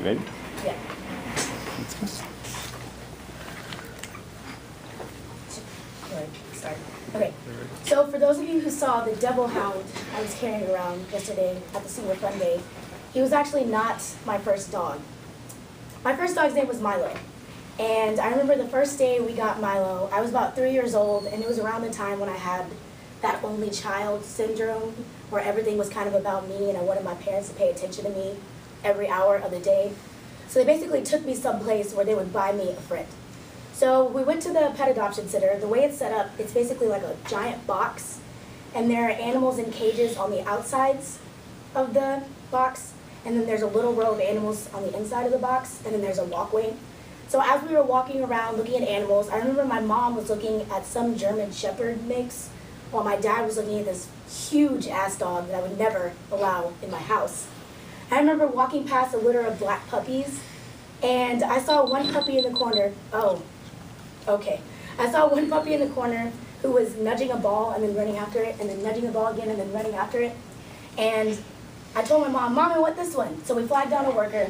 You ready? Yeah. Let's go. Right, start. Okay, so for those of you who saw the devil hound I was carrying around yesterday at the Senior Fun Day, he was actually not my first dog. My first dog's name was Milo. And I remember the first day we got Milo, I was about 3 years old, and it was around the time when I had that only child syndrome, where everything was kind of about me and I wanted my parents to pay attention to me every hour of the day. So they basically took me someplace where they would buy me a friend. So we went to the pet adoption center. The way it's set up, it's basically like a giant box, and there are animals in cages on the outsides of the box, and then there's a little row of animals on the inside of the box, and then there's a walkway. So as we were walking around looking at animals, I remember my mom was looking at some German Shepherd mix, while my dad was looking at this huge ass dog that I would never allow in my house. I remember walking past a litter of black puppies, and I saw one puppy in the corner. Oh, okay. I saw one puppy in the corner who was nudging a ball and then running after it, and then nudging the ball again and then running after it. And I told my mom, "Mom, I want this one." So we flagged down a worker,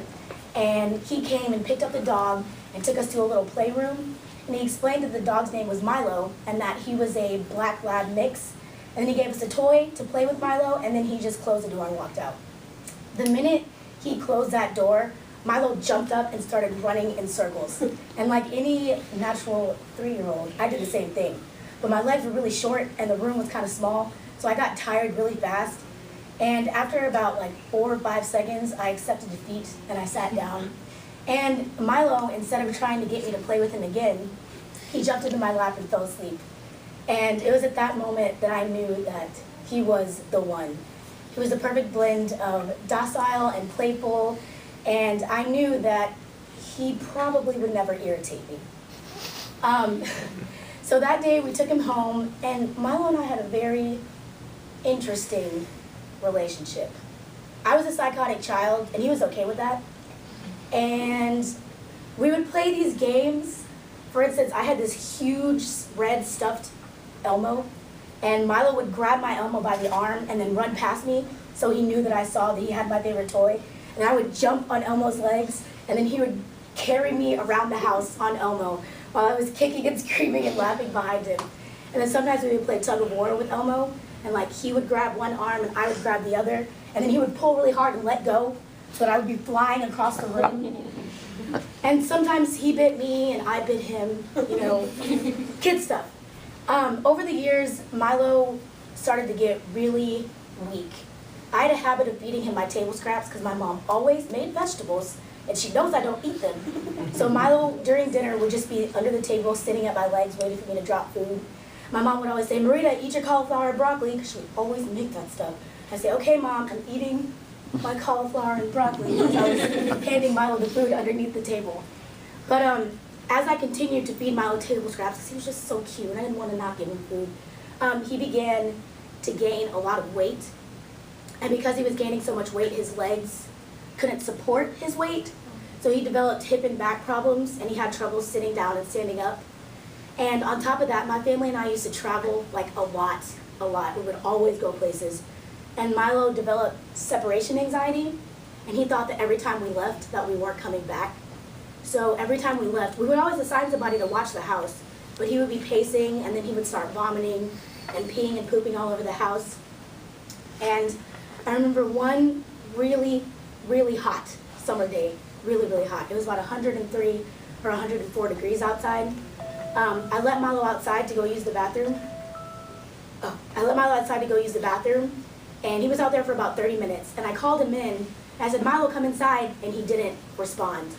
and he came and picked up the dog and took us to a little playroom. And he explained that the dog's name was Milo and that he was a black lab mix. And then he gave us a toy to play with Milo, and then he just closed the door and walked out. The minute he closed that door, Milo jumped up and started running in circles. And like any natural 3-year-old, I did the same thing. But my legs were really short and the room was kind of small, so I got tired really fast. And after about like 4 or 5 seconds, I accepted defeat and I sat down. And Milo, instead of trying to get me to play with him again, he jumped into my lap and fell asleep. And it was at that moment that I knew that he was the one. He was the perfect blend of docile and playful, and I knew that he probably would never irritate me. So that day we took him home, and Milo and I had a very interesting relationship. I was a psychotic child, and he was okay with that. And we would play these games. For instance, I had this huge red stuffed Elmo, and Milo would grab my Elmo by the arm and then run past me, so he knew that I saw that he had my favorite toy. And I would jump on Elmo's legs, and then he would carry me around the house on Elmo while I was kicking and screaming and laughing behind him. And then sometimes we would play tug of war with Elmo, and like he would grab one arm and I would grab the other, and then he would pull really hard and let go, so that I would be flying across the room. And sometimes he bit me and I bit him, you know, kid stuff. Over the years, Milo started to get really weak. I had a habit of feeding him my table scraps because my mom always made vegetables, and she knows I don't eat them. So Milo, during dinner, would just be under the table, sitting at my legs, waiting for me to drop food. My mom would always say, "Marita, eat your cauliflower and broccoli," because she would always make that stuff. I'd say, "Okay, Mom, I'm eating my cauliflower and broccoli," because I was handing Milo the food underneath the table. But as I continued to feed Milo table scraps, because he was just so cute, and I didn't want to not give him food, he began to gain a lot of weight. And because he was gaining so much weight, his legs couldn't support his weight. So he developed hip and back problems, and he had trouble sitting down and standing up. And on top of that, my family and I used to travel like a lot. We would always go places. And Milo developed separation anxiety, and he thought that every time we left that we weren't coming back. So every time we left, we would always assign somebody to watch the house, but he would be pacing, and then he would start vomiting and peeing and pooping all over the house. And I remember one really, really hot summer day, really hot. It was about 103 or 104 degrees outside. I let Milo outside to go use the bathroom. And he was out there for about 30 minutes. And I called him in, and I said, "Milo, come inside," and he didn't respond.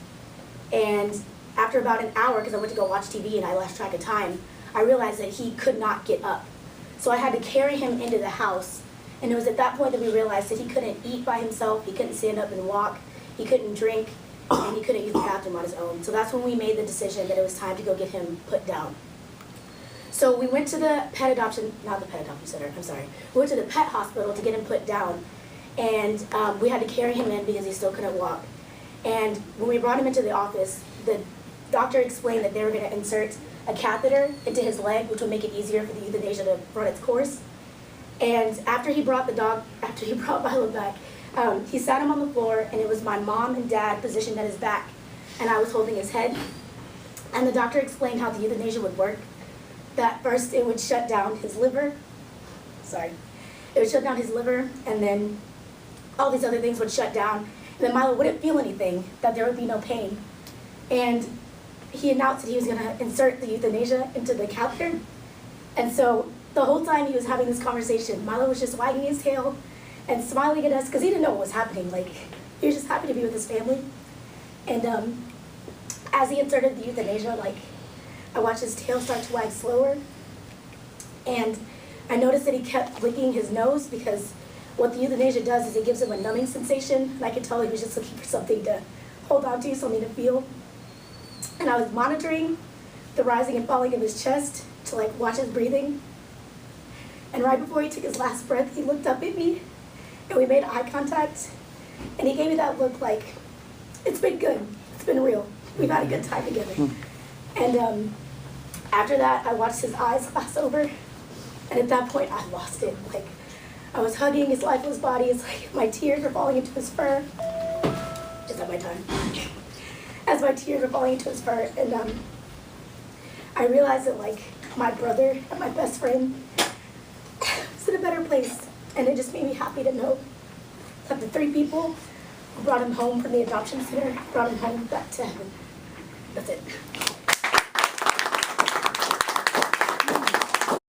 And after about an hour, because I went to go watch TV and I lost track of time, I realized that he could not get up. So I had to carry him into the house. And it was at that point that we realized that he couldn't eat by himself, he couldn't stand up and walk, he couldn't drink, and he couldn't use the bathroom on his own. So that's when we made the decision that it was time to go get him put down. So we went to the pet adoption, not the pet adoption center, I'm sorry. We went to the pet hospital to get him put down. And we had to carry him in because he still couldn't walk. And when we brought him into the office, the doctor explained that they were going to insert a catheter into his leg, which would make it easier for the euthanasia to run its course. And after he brought Milo back, He sat him on the floor, and it was my mom and dad positioned at his back, and I was holding his head. And the doctor explained how the euthanasia would work. That first it would shut down his liver. Sorry. It would shut down his liver, and then all these other things would shut down. And then Milo wouldn't feel anything, that there would be no pain. And he announced that he was going to insert the euthanasia into the catheter. And so the whole time he was having this conversation, Milo was just wagging his tail and smiling at us because he didn't know what was happening. Like, he was just happy to be with his family. And as he inserted the euthanasia, like, I watched his tail start to wag slower. And I noticed that he kept licking his nose because what the euthanasia does is it gives him a numbing sensation. And I could tell he was just looking for something to hold on to, something to feel. And I was monitoring the rising and falling of his chest to like watch his breathing. And right before he took his last breath, he looked up at me and we made eye contact. And he gave me that look like, it's been good, it's been real. We've had a good time together. And after that, I watched his eyes glass over. And at that point, I lost it. Like, I was hugging his lifeless body. It's like my tears were falling into his fur. Is that my time? As my tears were falling into his fur. And I realized that, like, my brother and my best friend was in a better place. And it just made me happy to know that the 3 people who brought him home from the adoption center brought him home back to heaven. That's it.